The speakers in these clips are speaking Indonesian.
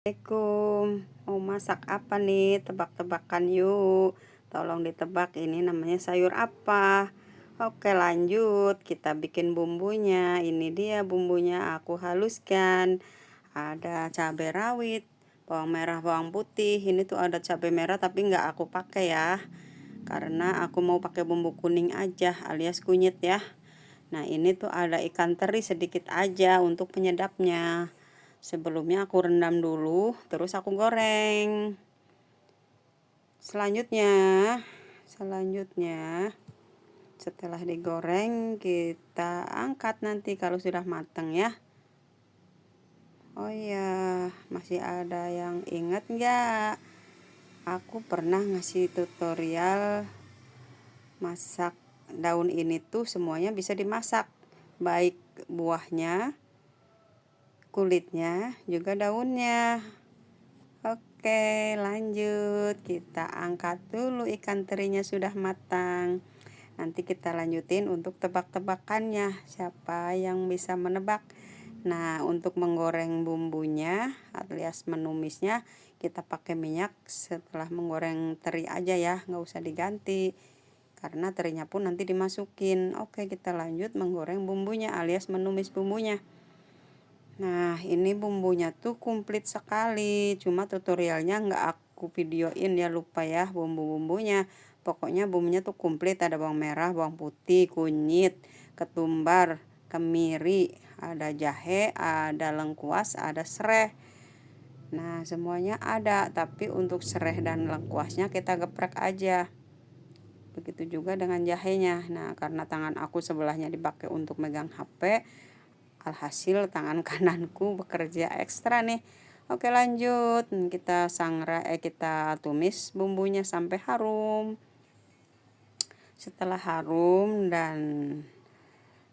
Assalamualaikum, mau masak apa nih? Tebak-tebakan yuk. Tolong ditebak ini namanya sayur apa. Oke, lanjut, kita bikin bumbunya. Ini dia bumbunya, aku haluskan. Ada cabai rawit, bawang merah, bawang putih. Ini tuh ada cabai merah tapi nggak aku pakai ya, karena aku mau pakai bumbu kuning aja alias kunyit ya. Nah, ini tuh ada ikan teri sedikit aja untuk penyedapnya. Sebelumnya aku rendam dulu, terus aku goreng. Selanjutnya, setelah digoreng kita angkat nanti kalau sudah matang ya. Oh iya, masih ada yang ingat nggak? Aku pernah ngasih tutorial masak daun ini tuh semuanya bisa dimasak, baik buahnya, kulitnya, juga daunnya. Oke, lanjut. Kita angkat dulu ikan terinya sudah matang. Nanti kita lanjutin untuk tebak-tebakannya. Siapa yang bisa menebak? Nah, untuk menggoreng bumbunya alias menumisnya, kita pakai minyak setelah menggoreng teri aja ya, nggak usah diganti. Karena terinya pun nanti dimasukin. Oke, kita lanjut menggoreng bumbunya alias menumis bumbunya. Nah, ini bumbunya tuh komplit sekali, cuma tutorialnya nggak aku videoin ya, lupa ya bumbu-bumbunya. Pokoknya bumbunya tuh komplit, ada bawang merah, bawang putih, kunyit, ketumbar, kemiri, ada jahe, ada lengkuas, ada serai. Nah, semuanya ada, tapi untuk serai dan lengkuasnya kita geprek aja. Begitu juga dengan jahenya. Nah, karena tangan aku sebelahnya dipakai untuk megang HP, alhasil tangan kananku bekerja ekstra nih. Oke, lanjut, kita tumis bumbunya sampai harum. Setelah harum dan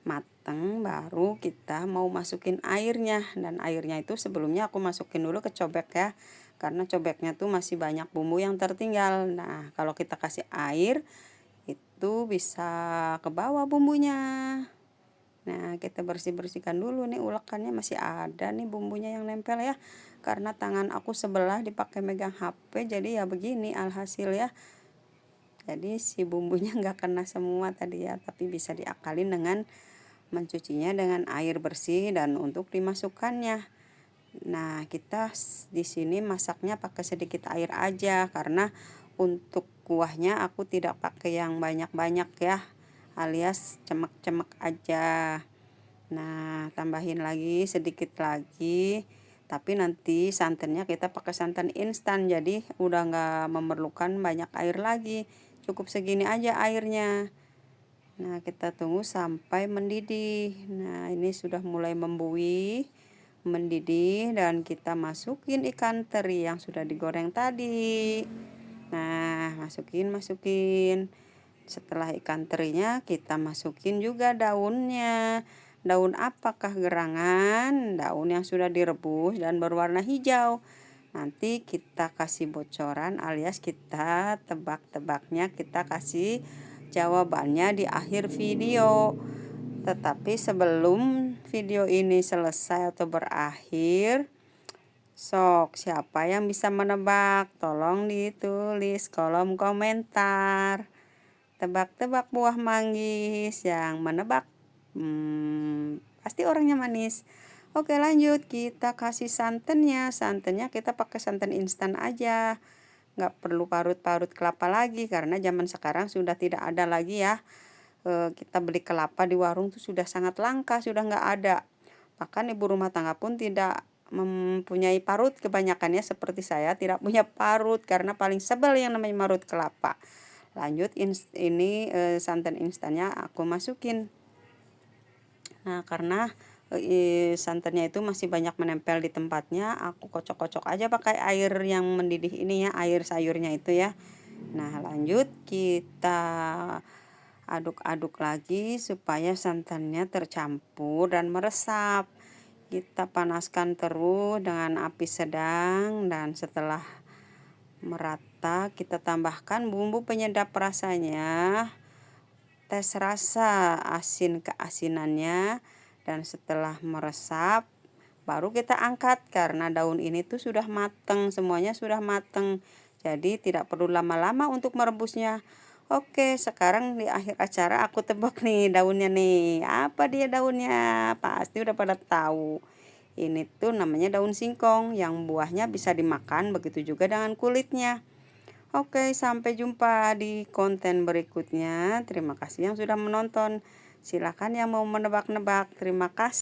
matang, baru kita mau masukin airnya. Dan airnya itu sebelumnya aku masukin dulu ke cobek ya, karena cobeknya tuh masih banyak bumbu yang tertinggal. Nah, kalau kita kasih air itu bisa ke bawah bumbunya. Nah, kita bersih-bersihkan dulu nih, ulekannya masih ada nih bumbunya yang nempel ya. Karena tangan aku sebelah dipakai megang HP, jadi ya begini alhasil ya. Jadi si bumbunya nggak kena semua tadi ya, tapi bisa diakalin dengan mencucinya dengan air bersih dan untuk dimasukkannya. Nah, kita di sini masaknya pakai sedikit air aja karena untuk kuahnya aku tidak pakai yang banyak-banyak ya, alias cemek-cemek aja. Nah, tambahin lagi sedikit lagi, tapi nanti santannya kita pakai santan instan, jadi udah nggak memerlukan banyak air lagi, cukup segini aja airnya. Nah, kita tunggu sampai mendidih. Nah, ini sudah mulai membuih, mendidih, dan kita masukin ikan teri yang sudah digoreng tadi. Nah, masukin. Setelah ikan terinya kita masukin juga daunnya. Daun apakah gerangan? Daun yang sudah direbus dan berwarna hijau. Nanti kita kasih bocoran alias kita tebak-tebaknya, kita kasih jawabannya di akhir video. Tetapi sebelum video ini selesai atau berakhir, sok siapa yang bisa menebak? Tolong ditulis kolom komentar. Tebak-tebak buah manggis, yang menebak pasti orangnya manis. Oke, lanjut, kita kasih santannya kita pakai santan instan aja, nggak perlu parut-parut kelapa lagi karena zaman sekarang sudah tidak ada lagi ya. Kita beli kelapa di warung tuh sudah sangat langka, sudah nggak ada. Bahkan ibu rumah tangga pun tidak mempunyai parut, kebanyakannya seperti saya tidak punya parut karena paling sebel yang namanya marut kelapa. Lanjut, ini santan instannya aku masukin. Nah, karena santannya itu masih banyak menempel di tempatnya, aku kocok-kocok aja pakai air yang mendidih ini ya, air sayurnya itu ya. Nah, lanjut kita aduk-aduk lagi supaya santannya tercampur dan meresap. Kita panaskan terus dengan api sedang, dan setelah merata kita tambahkan bumbu penyedap rasanya, tes rasa asin keasinannya, dan setelah meresap baru kita angkat karena daun ini tuh sudah mateng, semuanya sudah mateng. Jadi tidak perlu lama-lama untuk merebusnya. Oke, sekarang di akhir acara aku tebak nih daunnya nih. Apa dia daunnya? Pasti udah pada tahu. Ini tuh namanya daun singkong yang buahnya bisa dimakan, begitu juga dengan kulitnya. Oke, sampai jumpa di konten berikutnya. Terima kasih yang sudah menonton. Silakan yang mau menebak-nebak. Terima kasih.